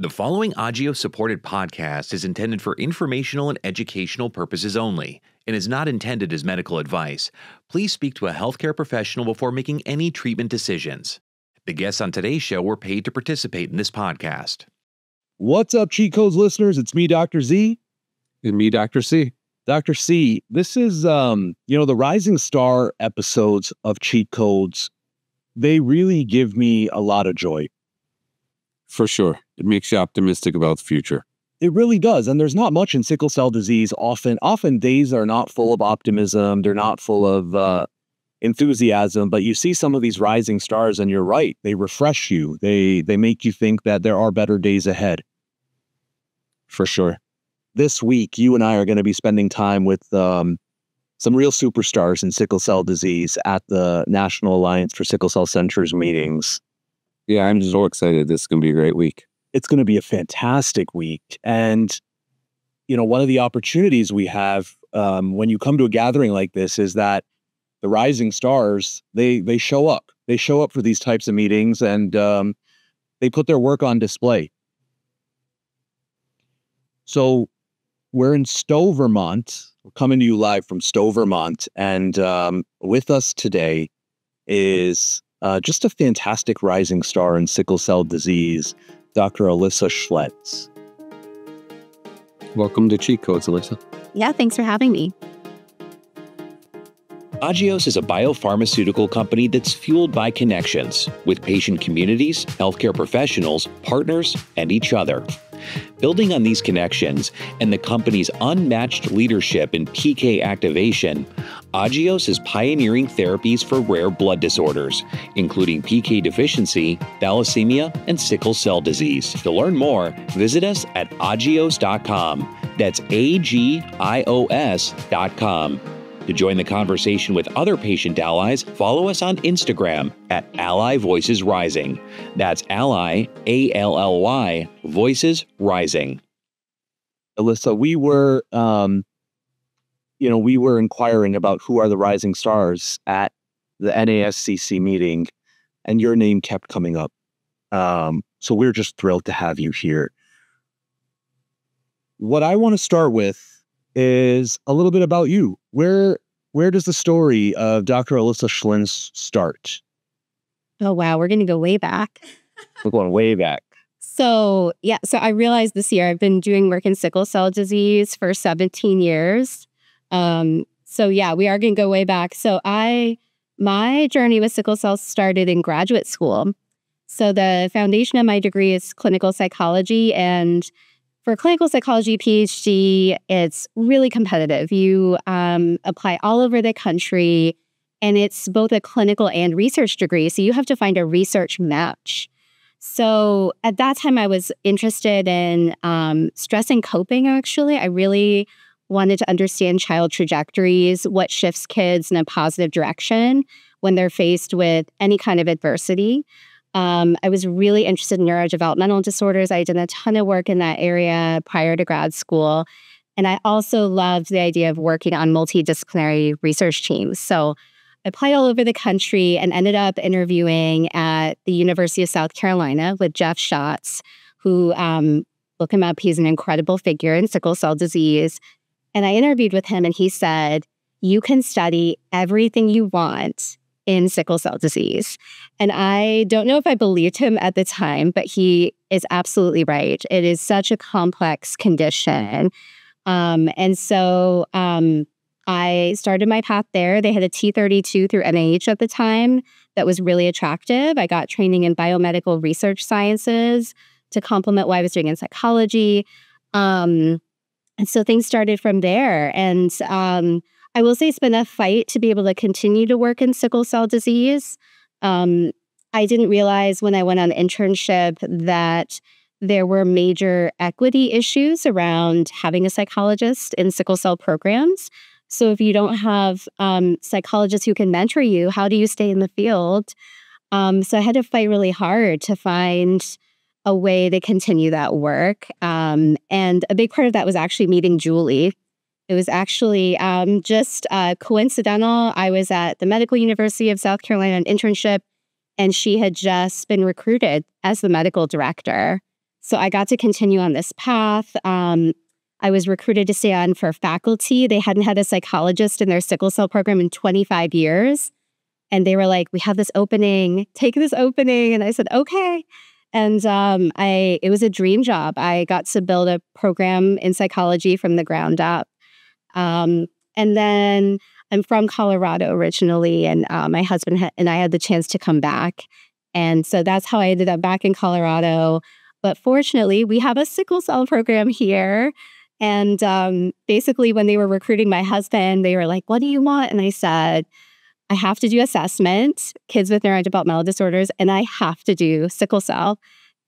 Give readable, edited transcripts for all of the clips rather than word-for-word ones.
The following audio-supported podcast is intended for informational and educational purposes only and is not intended as medical advice. Please speak to a healthcare professional before making any treatment decisions. The guests on today's show were paid to participate in this podcast. What's up, Cheat Codes listeners? It's me, Dr. Z. And me, Dr. C. Dr. C, this is, the Rising Star episodes of Cheat Codes. They really give me a lot of joy. For sure. It makes you optimistic about the future. It really does. And there's not much in sickle cell disease. Often days are not full of optimism. They're not full of enthusiasm. But you see some of these rising stars and you're right. They refresh you. They make you think that there are better days ahead. For sure. This week, you and I are going to be spending time with some real superstars in sickle cell disease at the National Alliance for Sickle Cell Centers meetings. Yeah, I'm so excited. This is going to be a great week. It's going to be a fantastic week. And, one of the opportunities we have when you come to a gathering like this is that the rising stars, they show up. They show up for these types of meetings and they put their work on display. So we're in Stowe, Vermont. We're coming to you live from Stowe, Vermont. And with us today is just a fantastic rising star in sickle cell disease, Dr. Alyssa Schlenz. Welcome to Cheat Codes, Alyssa. Yeah, thanks for having me. Agios is a biopharmaceutical company that's fueled by connections with patient communities, healthcare professionals, partners, and each other. Building on these connections and the company's unmatched leadership in PK activation, Agios is pioneering therapies for rare blood disorders, including PK deficiency, thalassemia, and sickle cell disease. To learn more, visit us at agios.com. That's AGIOS.com. To join the conversation with other patient allies, follow us on Instagram at Ally Voices Rising. That's Ally, A-L-L-Y, Voices Rising. Alyssa, we were inquiring about who are the rising stars at the NASCC meeting, and your name kept coming up. So we're just thrilled to have you here. What I want to start with is a little bit about you. Where does the story of Dr. Alyssa Schlenz start? Oh, wow. We're going to go way back. We're going way back. So I realized this year I've been doing work in sickle cell disease for 17 years. We are going to go way back. So my journey with sickle cell started in graduate school. So the foundation of my degree is clinical psychology, and for clinical psychology PhD, it's really competitive. You apply all over the country, and it's both a clinical and research degree. So you have to find a research match. So at that time, I was interested in stress and coping, actually. I really wanted to understand child trajectories, what shifts kids in a positive direction when they're faced with any kind of adversity. I was really interested in neurodevelopmental disorders. I did a ton of work in that area prior to grad school. And I also loved the idea of working on multidisciplinary research teams. So I applied all over the country and ended up interviewing at the University of South Carolina with Jeff Schatz, who, look him up, he's an incredible figure in sickle cell disease. And I interviewed with him and he said, you can study everything you want in sickle cell disease. And I don't know if I believed him at the time, but he is absolutely right. It is such a complex condition. So I started my path there. They had a T32 through NIH at the time that was really attractive. I got training in biomedical research sciences to complement what I was doing in psychology. And so things started from there. And I will say it's been a fight to be able to continue to work in sickle cell disease. I didn't realize when I went on internship that there were major equity issues around having a psychologist in sickle cell programs. So if you don't have psychologists who can mentor you, how do you stay in the field? So I had to fight really hard to find a way to continue that work. And a big part of that was actually meeting Julie. It was actually just coincidental. I was at the Medical University of South Carolina on internship, and she had just been recruited as the medical director. So I got to continue on this path. I was recruited to stay on for faculty. They hadn't had a psychologist in their sickle cell program in 25 years. And they were like, we have this opening, take this opening. And I said, okay. And it was a dream job. I got to build a program in psychology from the ground up. And then I'm from Colorado originally, and my husband and I had the chance to come back. And so that's how I ended up back in Colorado. But fortunately, we have a sickle cell program here. And basically, when they were recruiting my husband, they were like, what do you want? And I said, I have to do assessment, kids with neurodevelopmental disorders, and I have to do sickle cell.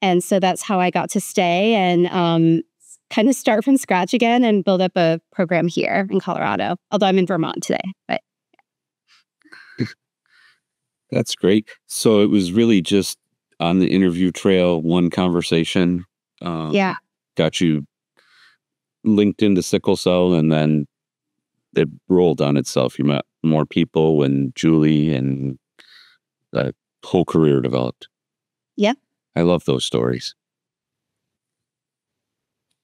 And so that's how I got to stay and kind of start from scratch again and build up a program here in Colorado, although I'm in Vermont today. But That's great. So it was really just on the interview trail, one conversation yeah. got you linked into sickle cell, and then it rolled on itself. You met more people and Julie, and the whole career developed. Yeah. I love those stories.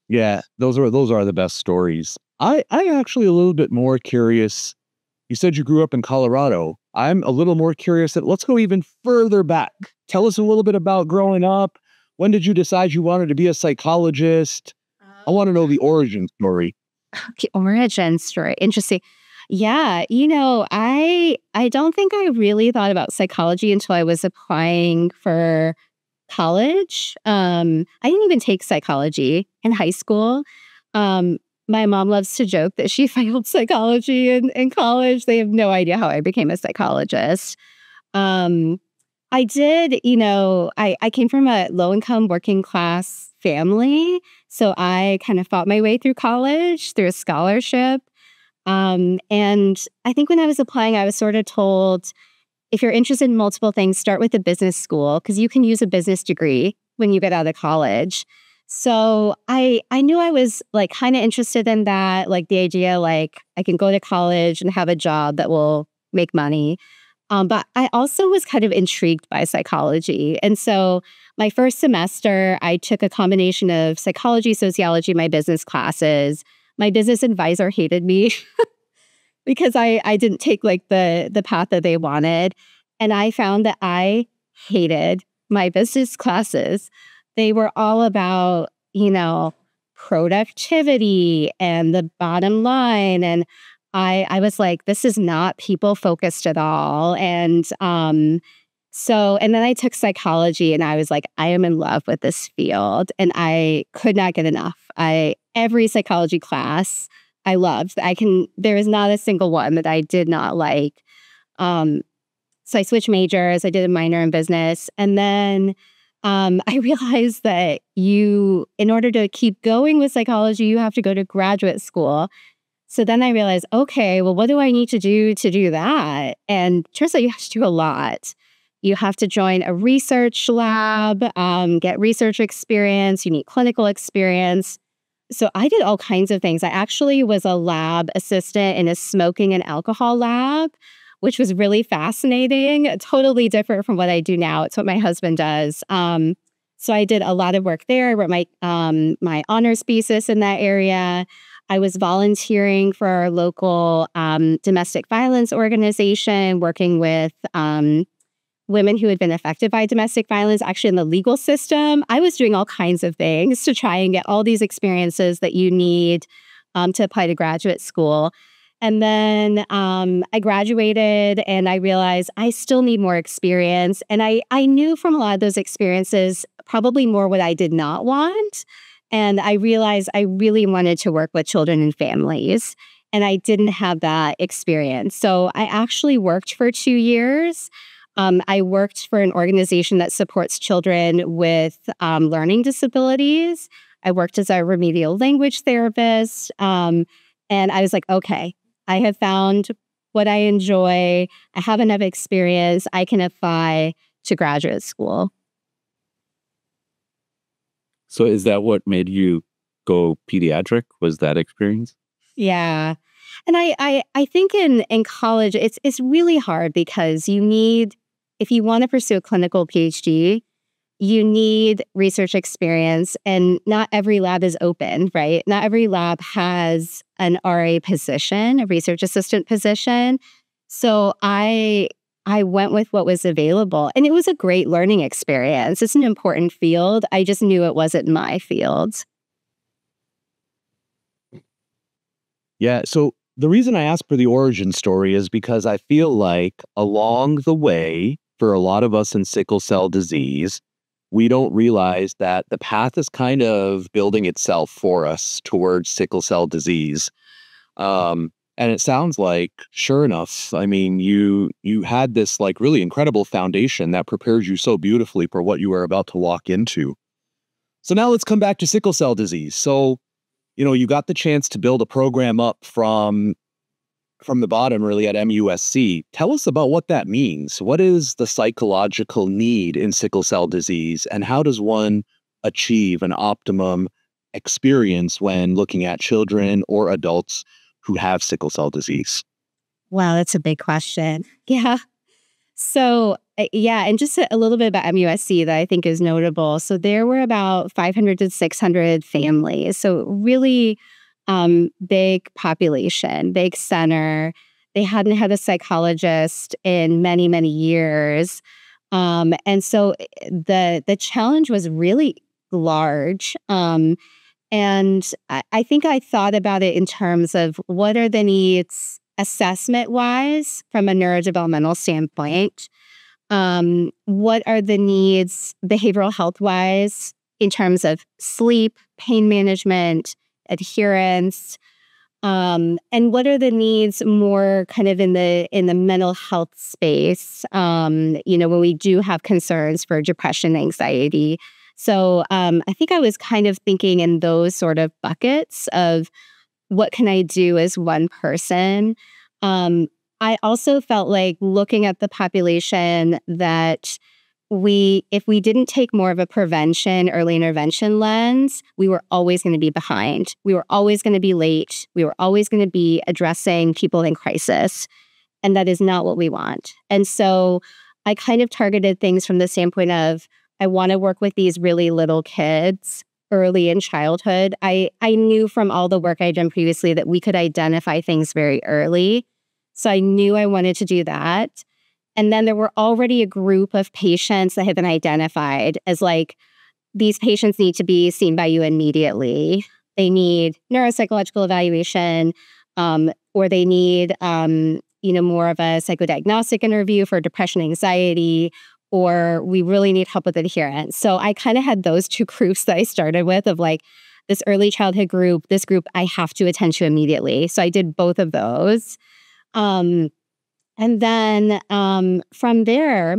Yeah, those are the best stories. I'm actually a little bit more curious. You said you grew up in Colorado. I'm a little more curious that let's go even further back. Tell us a little bit about growing up. When did you decide you wanted to be a psychologist? I want to know the origin story. The origin story. Interesting. Yeah, I don't think I really thought about psychology until I was applying for college. I didn't even take psychology in high school. My mom loves to joke that she failed psychology in college. They have no idea how I became a psychologist. I did, I came from a low-income working class family. So I kind of fought my way through college through a scholarship. And I think when I was applying, I was sort of told, if you're interested in multiple things, start with a business school because you can use a business degree when you get out of college. So I knew I was like kind of interested in that, like the idea like I can go to college and have a job that will make money. But I also was kind of intrigued by psychology. And so my first semester, I took a combination of psychology, sociology, my business classes. My business advisor hated me because I didn't take like the path that they wanted. And I found that I hated my business classes. They were all about, productivity and the bottom line. And I was like, this is not people focused at all. And and then I took psychology and I was like, I am in love with this field and I could not get enough. Every psychology class I loved. There is not a single one that I did not like. So I switched majors. I did a minor in business. And then I realized that in order to keep going with psychology, you have to go to graduate school. So then I realized, okay, well, what do I need to do that? And turns out you have to do a lot. You have to join a research lab, get research experience. You need clinical experience. So I did all kinds of things. I actually was a lab assistant in a smoking and alcohol lab, which was really fascinating, totally different from what I do now. It's what my husband does. So I did a lot of work there. I wrote my honors thesis in that area. I was volunteering for our local domestic violence organization, working with women who had been affected by domestic violence, actually in the legal system. I was doing all kinds of things to try and get all these experiences that you need to apply to graduate school. And then I graduated and I realized I still need more experience. And I knew from a lot of those experiences probably more what I did not want. And I realized I really wanted to work with children and families. And I didn't have that experience. So I actually worked for 2 years. I worked for an organization that supports children with learning disabilities. I worked as a remedial language therapist. And I was like, okay, I have found what I enjoy. I have enough experience. I can apply to graduate school. So is that what made you go pediatric? Was that experience? Yeah. And I think in college, it's really hard because you need, if you want to pursue a clinical PhD, you need research experience, and not every lab is open, right? Not every lab has an RA position, a research assistant position. So I went with what was available, and it was a great learning experience. It's an important field. I just knew it wasn't my field. Yeah. So the reason I asked for the origin story is because I feel like along the way, for a lot of us in sickle cell disease, we don't realize that the path is kind of building itself for us towards sickle cell disease. And it sounds like, sure enough, I mean, you had this like really incredible foundation that prepares you so beautifully for what you are about to walk into. So now let's come back to sickle cell disease. So, you got the chance to build a program up from the bottom, really, at MUSC. Tell us about what that means. What is the psychological need in sickle cell disease, and how does one achieve an optimum experience when looking at children or adults who have sickle cell disease? Wow, that's a big question. Yeah. So, yeah, and just a little bit about MUSC that I think is notable. So there were about 500 to 600 families. So really big population, big center. They hadn't had a psychologist in many, many years. And so the challenge was really large. And I think I thought about it in terms of what are the needs assessment-wise from a neurodevelopmental standpoint. What are the needs behavioral health-wise in terms of sleep, pain management, adherence, and what are the needs more kind of in the mental health space, when we do have concerns for depression, anxiety. So I think I was kind of thinking in those sort of buckets of what can I do as one person. I also felt like looking at the population that if we didn't take more of a prevention, early intervention lens, we were always going to be behind. We were always going to be late. We were always going to be addressing people in crisis. And that is not what we want. And so I kind of targeted things from the standpoint of, I want to work with these really little kids early in childhood. I knew from all the work I'd done previously that we could identify things very early. So I knew I wanted to do that. And then there were already a group of patients that had been identified as like, these patients need to be seen by you immediately. They need neuropsychological evaluation, or they need, more of a psychodiagnostic interview for depression, anxiety, or we really need help with adherence. So I kind of had those two groups that I started with of like this early childhood group, this group I have to attend to immediately. So I did both of those. And then from there,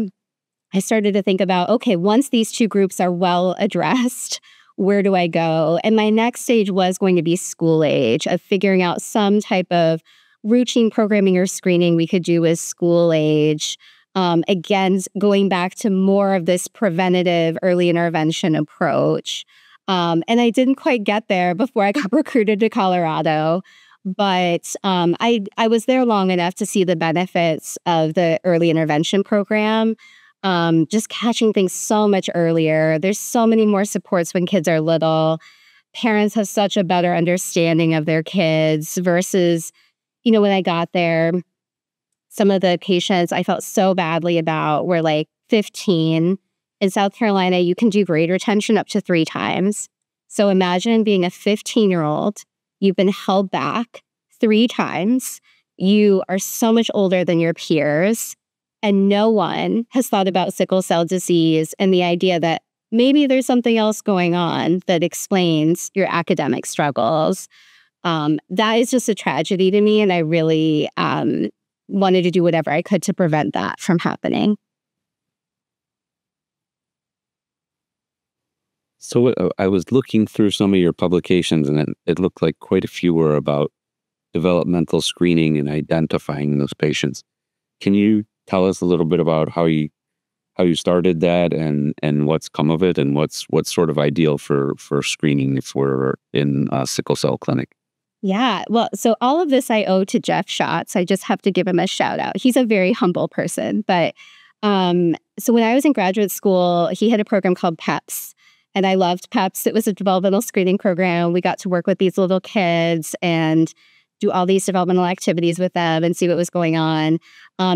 I started to think about, okay, once these two groups are well addressed, where do I go? And my next stage was going to be school age, of figuring out some type of routine programming or screening we could do with school age. Again, going back to more of this preventative early intervention approach. And I didn't quite get there before I got recruited to Colorado. But I was there long enough to see the benefits of the early intervention program, just catching things so much earlier. There's so many more supports when kids are little. Parents have such a better understanding of their kids versus, when I got there, some of the patients I felt so badly about were like 15. In South Carolina, you can do grade retention up to 3 times. So imagine being a 15-year-old. You've been held back 3 times. You are so much older than your peers. And no one has thought about sickle cell disease and the idea that maybe there's something else going on that explains your academic struggles. That is just a tragedy to me. And I really wanted to do whatever I could to prevent that from happening. So I was looking through some of your publications, and it looked like quite a few were about developmental screening and identifying those patients. Can you tell us a little bit about how you started that and what's come of it, and what's sort of ideal for screening if we're in a sickle cell clinic? Yeah, well, so all of this I owe to Jeff Schatz. I just have to give him a shout out. He's a very humble person, but So when I was in graduate school, he had a program called PEPS, and I loved PEPS. It was a developmental screening program. We got to work with these little kids and do all these developmental activities with them and see what was going on.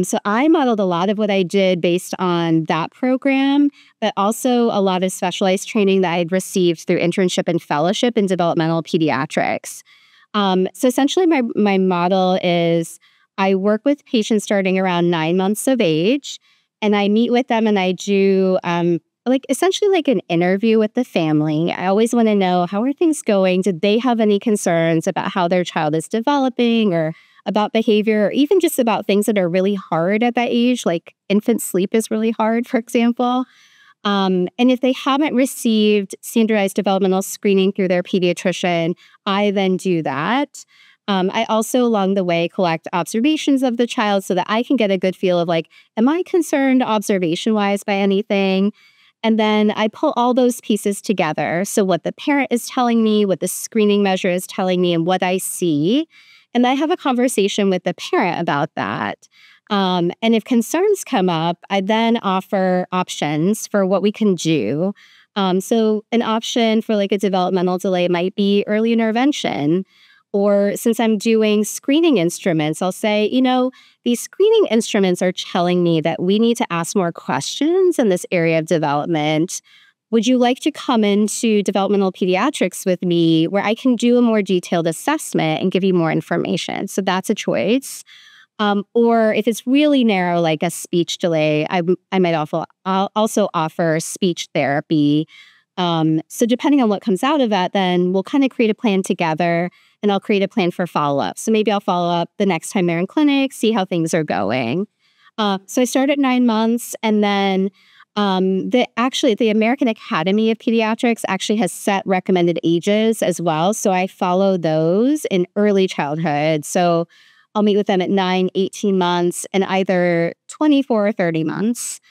So I modeled a lot of what I did based on that program, but also a lot of specialized training that I'd received through internship and fellowship in developmental pediatrics. So essentially my model is I work with patients starting around 9 months of age, and I meet with them and I do essentially like an interview with the family. I always want to know, how are things going? Did they have any concerns about how their child is developing or about behavior, or even just about things that are really hard at that age, like infant sleep is really hard, for example. And if they haven't received standardized developmental screening through their pediatrician, I then do that. I also, along the way, collect observations of the child so that I can get a good feel of like, am I concerned observation-wise by anything? And then I pull all those pieces together. So what the parent is telling me, what the screening measure is telling me, and what I see. And I have a conversation with the parent about that. And if concerns come up, I then offer options for what we can do. So an option for like a developmental delay might be early intervention. Or since I'm doing screening instruments, I'll say, these screening instruments are telling me that we need to ask more questions in this area of development. Would you like to come into developmental pediatrics with me where I can do a more detailed assessment and give you more information? So that's a choice. Or if it's really narrow, like a speech delay, I might also offer speech therapy. So depending on what comes out of that, then we'll kind of create a plan together, and I'll create a plan for follow-up. So maybe I'll follow up the next time they're in clinic, see how things are going. So I start at 9 months, and then the American Academy of Pediatrics actually has set recommended ages as well. So I follow those in early childhood. So I'll meet with them at 9, 18 months, and either 24 or 30 months.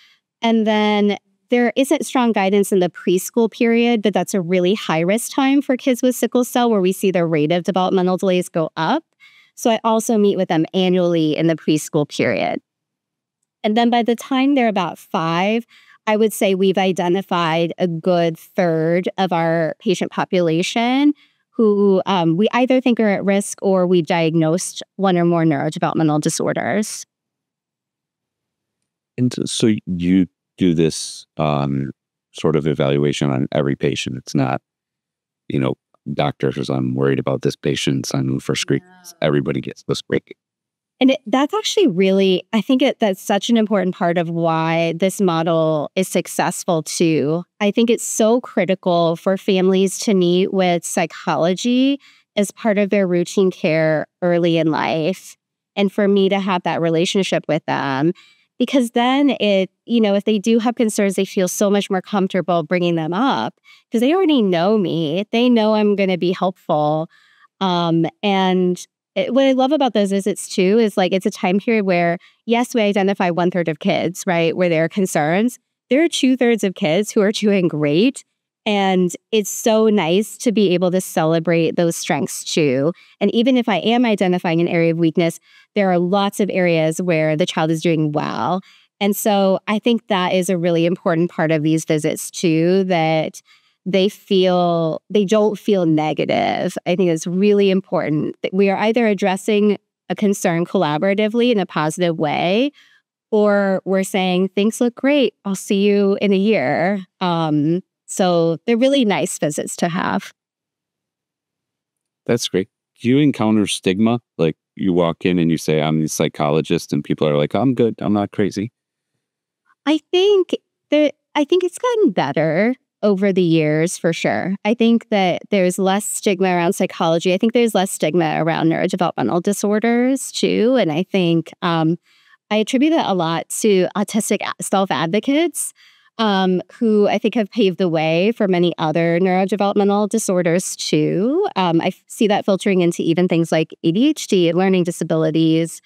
And then there isn't strong guidance in the preschool period, but that's a really high-risk time for kids with sickle cell where we see the rate of developmental delays go up. So I also meet with them annually in the preschool period. And then by the time they're about 5, I would say we've identified a good third of our patient population who we either think are at risk or we've diagnosed one or more neurodevelopmental disorders. And so you do this sort of evaluation on every patient. It's not, doctors, I'm worried about this patient, sign them for screening. Everybody gets the screening. And that's actually really, I think that's such an important part of why this model is successful too. I think it's so critical for families to meet with psychology as part of their routine care early in life, and for me to have that relationship with them. Because then if they do have concerns, they feel so much more comfortable bringing them up because they already know me. They know I'm going to be helpful. What I love about those visits too is like it's a time period where, yes, we identify 1/3 of kids, right, where there are concerns. There are 2/3 of kids who are doing great. And it's so nice to be able to celebrate those strengths too. And even if I am identifying an area of weakness, there are lots of areas where the child is doing well. And so I think that is a really important part of these visits too, that they don't feel negative. I think it's really important that we are either addressing a concern collaboratively in a positive way, or we're saying, things look great. I'll see you in a year. So they're really nice visits to have. That's great. Do you encounter stigma? Like you walk in and you say, I'm the psychologist, and people are like, I'm good, I'm not crazy. I think it's gotten better over the years, for sure. I think that there's less stigma around psychology. I think there's less stigma around neurodevelopmental disorders too. And I think I attribute that a lot to autistic self-advocates who I think have paved the way for many other neurodevelopmental disorders too. I see that filtering into even things like ADHD and learning disabilities.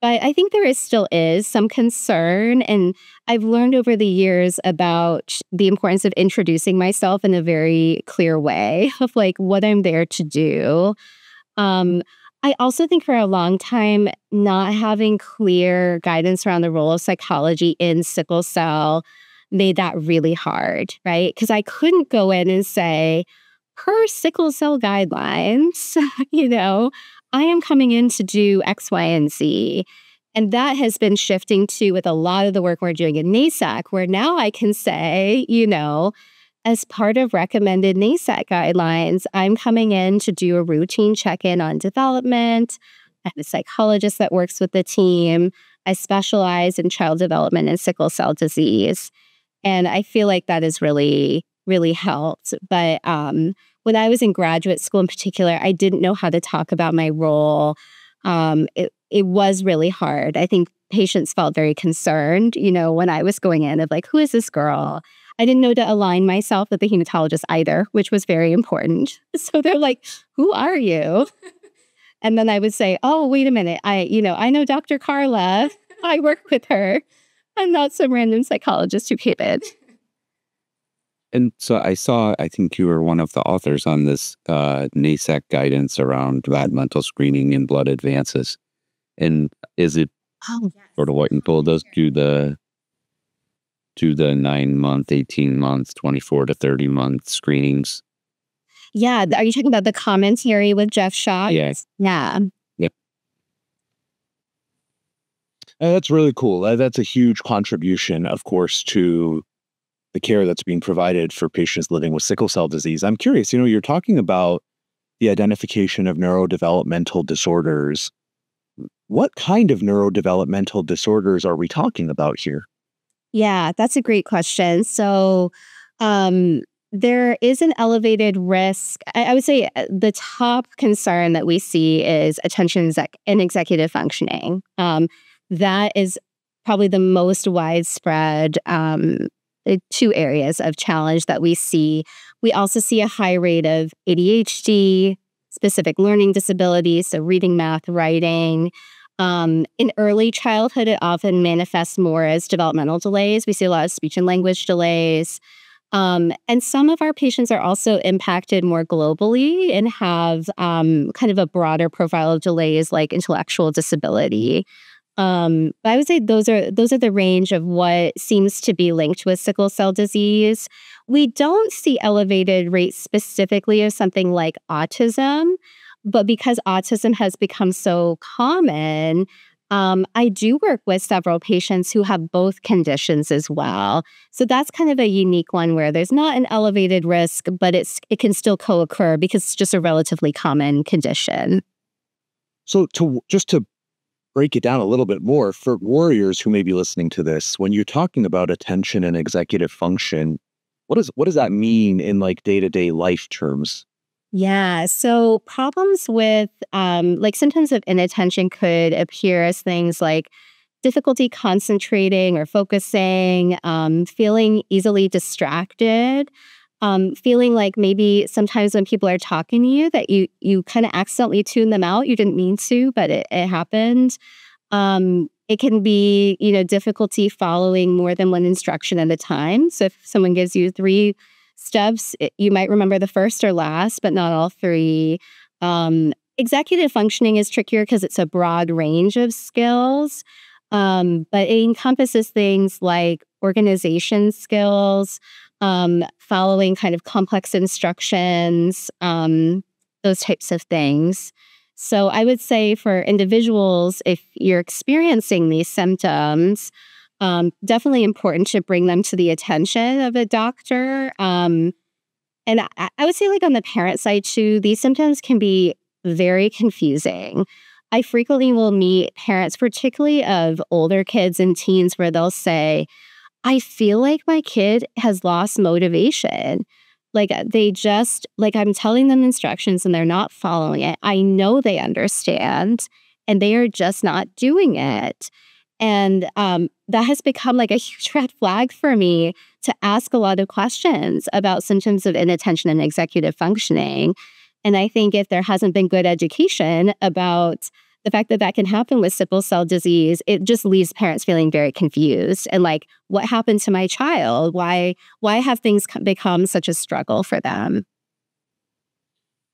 But I think there still is some concern, and I've learned over the years about the importance of introducing myself in a very clear way of like what I'm there to do. I I also think for a long time, not having clear guidance around the role of psychology in sickle cell made that really hard, right? Because I couldn't go in and say, per sickle cell guidelines, I am coming in to do X, Y, and Z. And that has been shifting too with a lot of the work we're doing in NASAC, where now I can say, as part of recommended NASAC guidelines, I'm coming in to do a routine check-in on development. I have a psychologist that works with the team. I specialize in child development and sickle cell disease. And I feel like that has really, really helped. But when I was in graduate school in particular, I didn't know how to talk about my role. It was really hard. I think patients felt very concerned, when I was going in of like, who is this girl? I didn't know to align myself with the hematologist either, which was very important. So they're like, who are you? And then I would say, oh, wait a minute. I know Dr. Carla. I work with her. I'm not some random psychologist who came in. And so I think you were one of the authors on this NASAC guidance around developmental screening and blood advances. And is it sort of what you told us, do the 9-month, 18-month, 24 to 30-month screenings? Yeah. Are you talking about the commentary with Jeff Shaw? Yes. Yeah. Yep. That's really cool. That's a huge contribution, of course, to the care that's being provided for patients living with sickle cell disease. I'm curious, you're talking about the identification of neurodevelopmental disorders. What kind of neurodevelopmental disorders are we talking about here? Yeah, that's a great question. So there is an elevated risk. I would say the top concern that we see is attention and executive functioning. That is probably the most widespread two areas of challenge that we see. We also see a high rate of ADHD, specific learning disabilities, so reading, math, writing. In early childhood, it often manifests more as developmental delays. We see a lot of speech and language delays. And some of our patients are also impacted more globally and have kind of a broader profile of delays like intellectual disability. But I would say those are the range of what seems to be linked with sickle cell disease. We don't see elevated rates specifically of something like autism, but because autism has become so common, I do work with several patients who have both conditions as well. So that's kind of a unique one where there's not an elevated risk, but it can still co-occur because it's just a relatively common condition. So just to break it down a little bit more for warriors who may be listening to this, when you're talking about attention and executive function, what does that mean in like day-to-day life terms? Yeah, so problems with like symptoms of inattention could appear as things like difficulty concentrating or focusing, feeling easily distracted, feeling like maybe sometimes when people are talking to you that you kind of accidentally tune them out. You didn't mean to, but it happened. It can be, difficulty following more than one instruction at a time. So if someone gives you 3 steps, you might remember the first or last, but not all 3. Executive functioning is trickier because it's a broad range of skills, but it encompasses things like organization skills, following kind of complex instructions, those types of things. So I would say for individuals, if you're experiencing these symptoms, definitely important to bring them to the attention of a doctor. And I would say like on the parent side too, these symptoms can be very confusing. I frequently will meet parents, particularly of older kids and teens, where they'll say, I feel like my kid has lost motivation. Like they just, like I'm telling them instructions and they're not following it. I know they understand and they are just not doing it. And that has become like a huge red flag for me to ask a lot of questions about symptoms of inattention and executive functioning. And I think if there hasn't been good education about the fact that that can happen with sickle cell disease, it just leaves parents feeling very confused and like, what happened to my child? Why have things become such a struggle for them?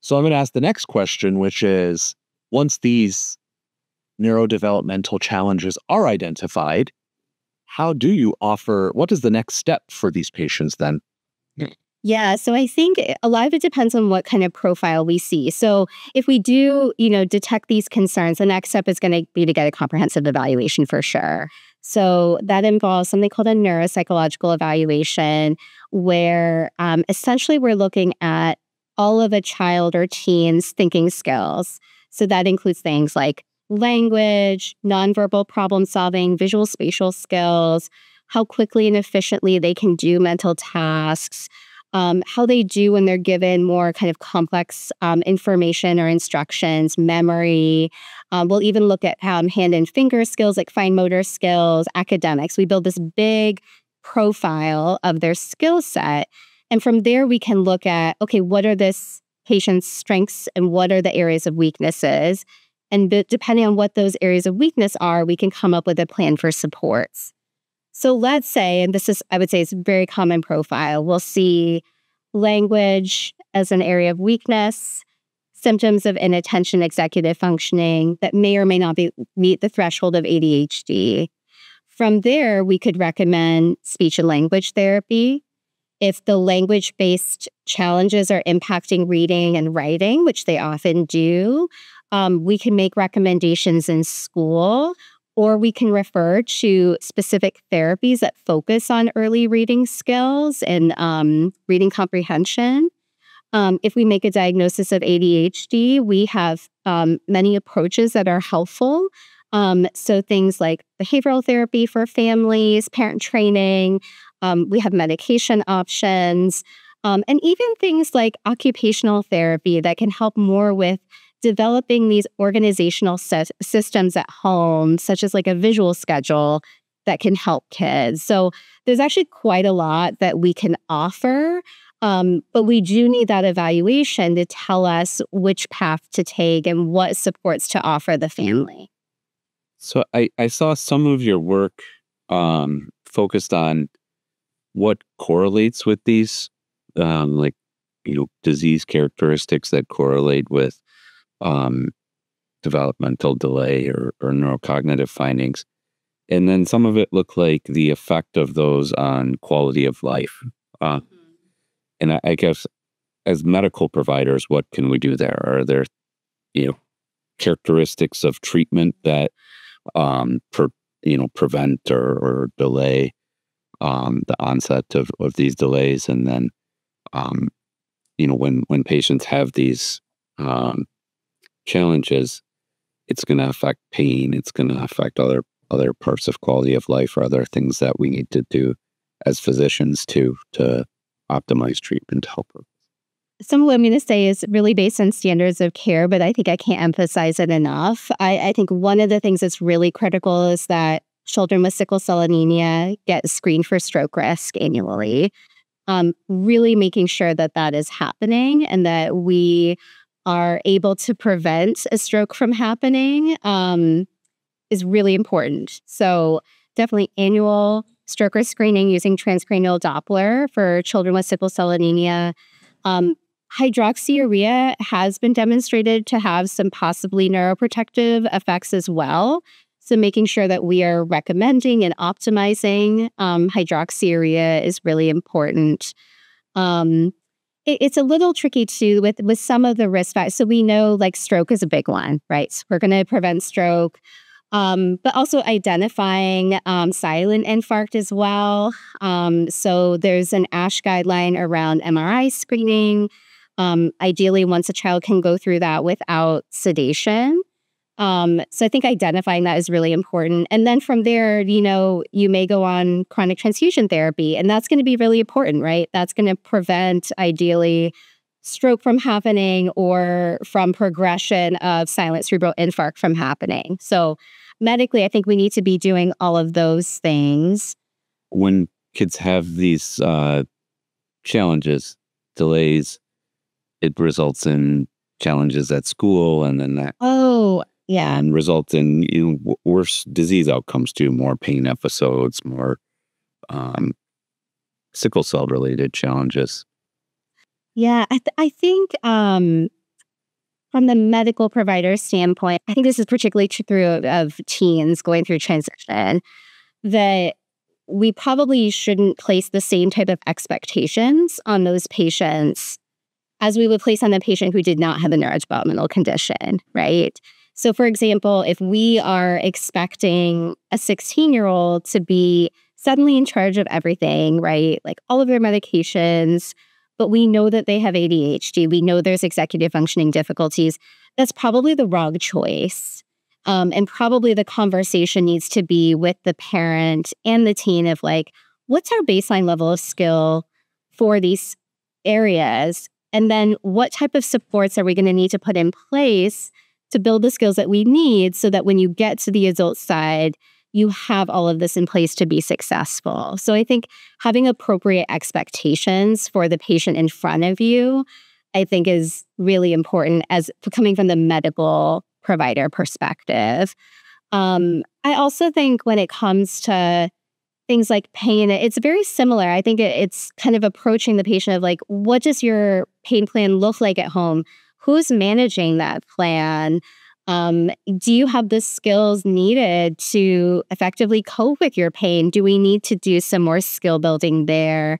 So I'm going to ask the next question, which is, once these neurodevelopmental challenges are identified, what is the next step for these patients then? Yeah, so I think a lot of it depends on what kind of profile we see. So if we do, detect these concerns, the next step is going to be to get a comprehensive evaluation for sure. So that involves something called a neuropsychological evaluation, where essentially we're looking at all of a child or teen's thinking skills. So that includes things like language, nonverbal problem solving, visual spatial skills, how quickly and efficiently they can do mental tasks, how they do when they're given more kind of complex information or instructions, memory. We'll even look at hand and finger skills like fine motor skills, academics. We build this big profile of their skill set. And from there, we can look at, okay, what are this patient's strengths and what are the areas of weaknesses? And depending on what those areas of weakness are, we can come up with a plan for supports. So let's say, and this is, I would say, it's a very common profile. We'll see language as an area of weakness, symptoms of inattention, executive functioning that may or may not meet the threshold of ADHD. From there, we could recommend speech and language therapy. If the language-based challenges are impacting reading and writing, which they often do, we can make recommendations in school, or we can refer to specific therapies that focus on early reading skills and reading comprehension. If we make a diagnosis of ADHD, we have many approaches that are helpful. So things like behavioral therapy for families, parent training, we have medication options, and even things like occupational therapy that can help more with developing these organizational systems at home, such as like a visual schedule that can help kids. So there's actually quite a lot that we can offer, but we do need that evaluation to tell us which path to take and what supports to offer the family. So I saw some of your work focused on what correlates with these, disease characteristics that correlate with developmental delay or neurocognitive findings. And then some of it looked like the effect of those on quality of life. And I guess as medical providers, what can we do there? Are there, characteristics of treatment that prevent or delay the onset of these delays? And then, when patients have these challenges, it's going to affect pain. It's going to affect other parts of quality of life or other things that we need to do as physicians to optimize treatment to help her. Some of what I'm going to say is really based on standards of care, but I think I can't emphasize it enough. I think one of the things that's really critical is that children with sickle cell anemia get screened for stroke risk annually. Really making sure that that is happening and that we are able to prevent a stroke from happening is really important. So definitely annual stroke risk screening using transcranial Doppler for children with sickle cell anemia. Hydroxyurea has been demonstrated to have some possibly neuroprotective effects as well. So making sure that we are recommending and optimizing hydroxyurea is really important. It's a little tricky too with some of the risk factors. So we know like stroke is a big one, right? So we're going to prevent stroke, but also identifying silent infarct as well. So there's an ASH guideline around MRI screening. Ideally, once a child can go through that without sedation. So I think identifying that is really important. And then from there, you may go on chronic transfusion therapy, and that's going to be really important, right? That's going to prevent, ideally, stroke from happening or from progression of silent cerebral infarct from happening. So medically, I think we need to be doing all of those things. When kids have these challenges, delays, it results in challenges at school, and then that and results in worse disease outcomes too, more pain episodes, more sickle cell related challenges. Yeah, I think from the medical provider standpoint, I think this is particularly true of teens going through transition, that we probably shouldn't place the same type of expectations on those patients as we would place on a patient who did not have a neurodevelopmental condition, right? So for example, if we are expecting a 16-year-old to be suddenly in charge of everything, right? Like all of their medications, but we know that they have ADHD, we know there's executive functioning difficulties, that's probably the wrong choice. And probably the conversation needs to be with the parent and the teen of like, what's our baseline level of skill for these areas? And then what type of supports are we going to need to put in place to build the skills that we need so that when you get to the adult side, you have all of this in place to be successful. So I think having appropriate expectations for the patient in front of you, I think is really important as coming from the medical provider perspective. I also think when it comes to things like pain, it's very similar. I think it's kind of approaching the patient of like, what does your pain plan look like at home? Who's managing that plan? Do you have the skills needed to effectively cope with your pain? Do we need to do some more skill building there?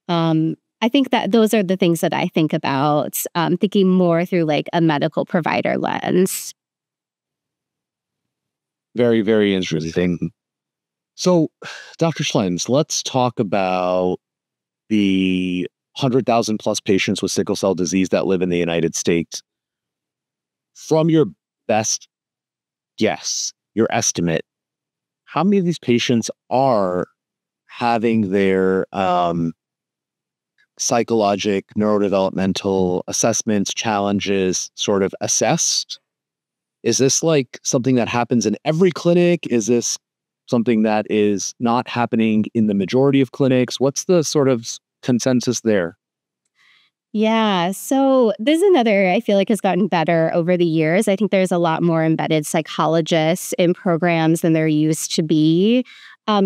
I think that those are the things that I think about, thinking more through like a medical provider lens. Very, very interesting. So, Dr. Schlenz, let's talk about the 100,000 plus patients with sickle cell disease that live in the United States. From your best guess, your estimate, how many of these patients are having their psychologic, neurodevelopmental assessments, challenges sort of assessed? Is this like something that happens in every clinic? Is this something that is not happening in the majority of clinics? What's the sort of consensus there? Yeah, so this is another I feel like has gotten better over the years. I think there's a lot more embedded psychologists in programs than there used to be.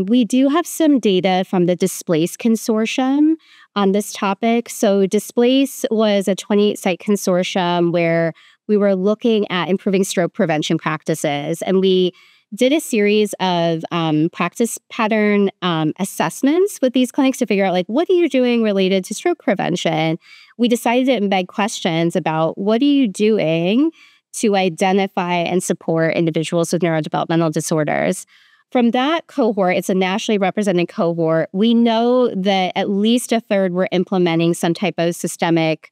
We do have some data from the Displace Consortium on this topic. So Displace was a 28-site consortium where we were looking at improving stroke prevention practices, and we did a series of practice pattern assessments with these clinics to figure out, like, what are you doing related to stroke prevention? We decided to embed questions about what are you doing to identify and support individuals with neurodevelopmental disorders. From that cohort, it's a nationally represented cohort. We know that at least a third were implementing some type of systematic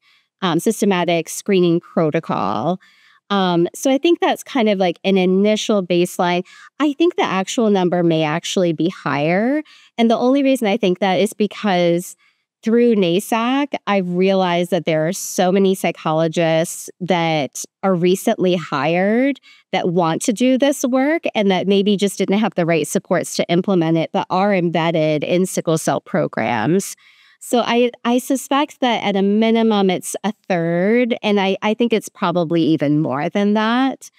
screening protocol. So I think that's kind of like an initial baseline. I think the actual number may actually be higher. And the only reason I think that is because through NASAC, I've realized that there are so many psychologists that are recently hired that want to do this work and that maybe just didn't have the right supports to implement it, but are embedded in sickle cell programs. So I suspect that at a minimum, it's a third, and I think it's probably even more than that.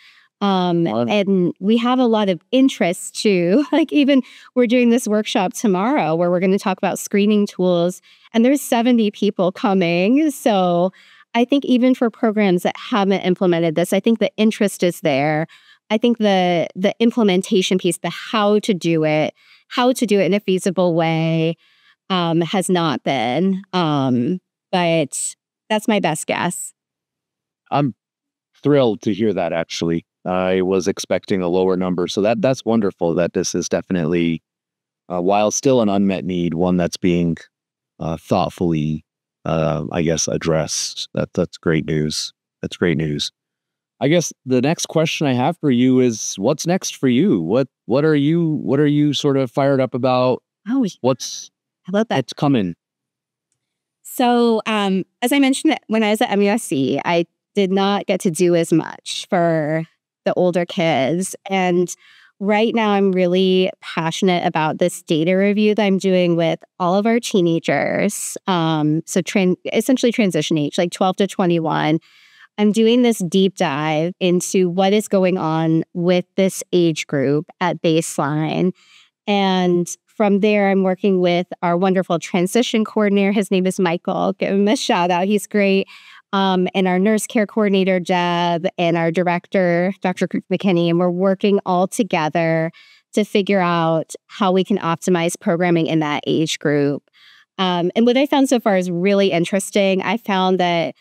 And we have a lot of interest too. Like even we're doing this workshop tomorrow where we're going to talk about screening tools, and there's 70 people coming. So I think even for programs that haven't implemented this, I think the interest is there. I think the implementation piece, the how to do it in a feasible way, has not been. But that's my best guess. I'm thrilled to hear that, actually. I was expecting a lower number. So that's wonderful that this is definitely, while still an unmet need, one that's being thoughtfully, I guess, addressed. That's great news. That's great news. I guess the next question I have for you is, what's next for you? What are you sort of fired up about? Oh, What's coming? So, as I mentioned, when I was at MUSC, I did not get to do as much for the older kids. And right now, I'm really passionate about this data review that I'm doing with all of our teenagers. Essentially transition age, like 12 to 21. I'm doing this deep dive into what is going on with this age group at baseline. And from there, I'm working with our wonderful transition coordinator. His name is Michael. Give him a shout out. He's great. and our nurse care coordinator, Jeb, and our director, Dr. McKinney, and we're working all together to figure out how we can optimize programming in that age group. And what I found so far is really interesting. I found that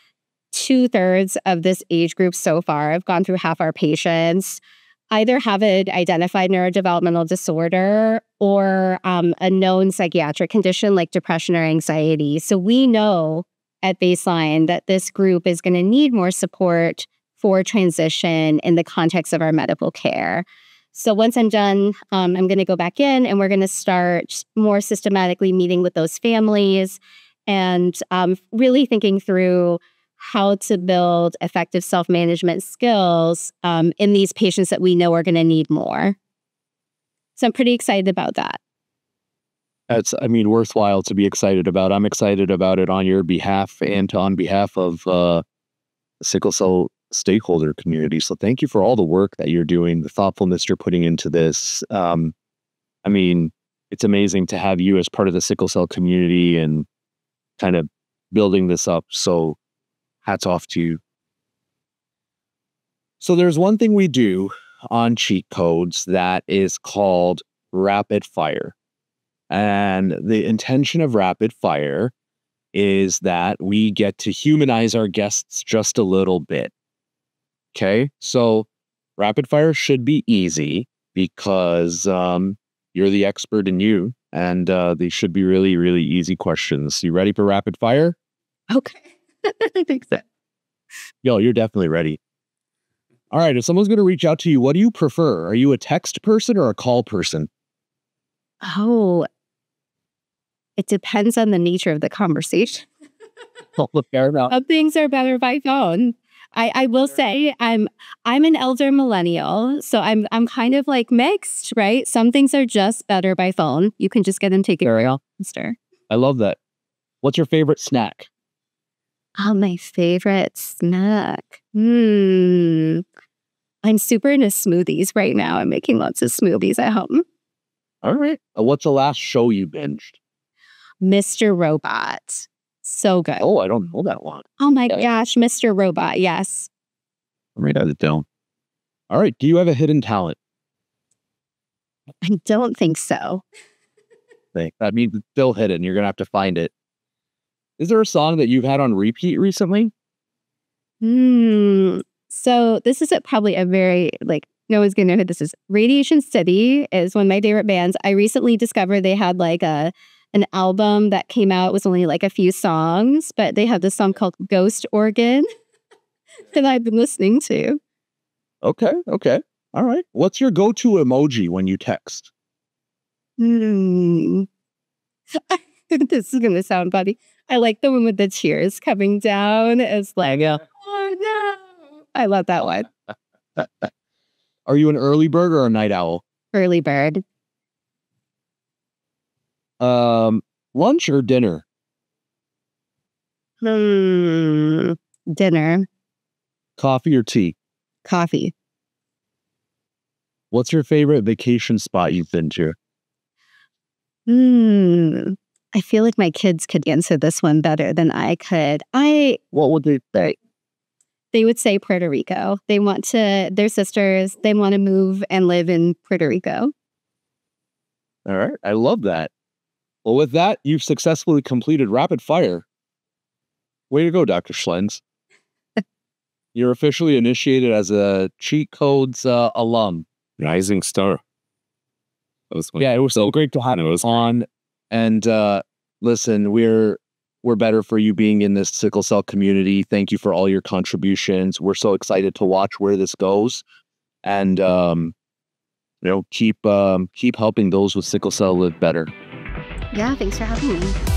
2/3 of this age group so far, I've gone through half our patients, either have an identified neurodevelopmental disorder or a known psychiatric condition like depression or anxiety. So we know at baseline that this group is going to need more support for transition in the context of our medical care. So once I'm done, I'm going to go back in and we're going to start more systematically meeting with those families and really thinking through how to build effective self-management skills in these patients that we know are going to need more. So I'm pretty excited about that. That's, worthwhile to be excited about. I'm excited about it on your behalf and on behalf of the sickle cell stakeholder community. So thank you for all the work that you're doing, the thoughtfulness you're putting into this. It's amazing to have you as part of the sickle cell community and kind of building this up. So hats off to you. So there's one thing we do on cheat codes that is called rapid fire. And the intention of rapid fire is that we get to humanize our guests just a little bit. Okay, so rapid fire should be easy because you're the expert in you, and they should be really, really easy questions. You ready for rapid fire? Okay, I think so. Yo, you're definitely ready. All right, if someone's going to reach out to you, what do you prefer? Are you a text person or a call person? Oh, it depends on the nature of the conversation. Fair enough. Some things are better by phone. I will say I'm an elder millennial, so I'm kind of like mixed, right? Some things are just better by phone. You can just get them taken care of faster. I love that. What's your favorite snack? Oh, my favorite snack. I'm super into smoothies right now. I'm making lots of smoothies at home. All right. What's the last show you binged? Mr. Robot. So good. Oh, I don't know that one. Oh my gosh, Mr. Robot. Yes. I'm right out of down. All right. Do you have a hidden talent? I don't think so. That means it's still hidden. You're going to have to find it. Is there a song that you've had on repeat recently? So this is probably a very, no one's going to know who this is. Radiation City is one of my favorite bands. I recently discovered they had an album that came out. It was only a few songs, but they have this song called Ghost Organ that I've been listening to. Okay. All right. What's your go-to emoji when you text? This is going to sound funny. I like the one with the tears coming down. It's oh no. I love that one. Are you an early bird or a night owl? Early bird. Lunch or dinner? Dinner. Coffee or tea? Coffee. What's your favorite vacation spot you've been to? I feel like my kids could answer this one better than I could. What would they say? They would say Puerto Rico. They're sisters. They want to move and live in Puerto Rico. All right. I love that. Well, with that, you've successfully completed rapid fire. Way to go, Dr. Schlenz. You're officially initiated as a Cheat Codes alum. Rising star. It was so great to have you on. And listen, we're better for you being in this sickle cell community. Thank you for all your contributions. We're so excited to watch where this goes, and keep helping those with sickle cell live better. Yeah, thanks for having me.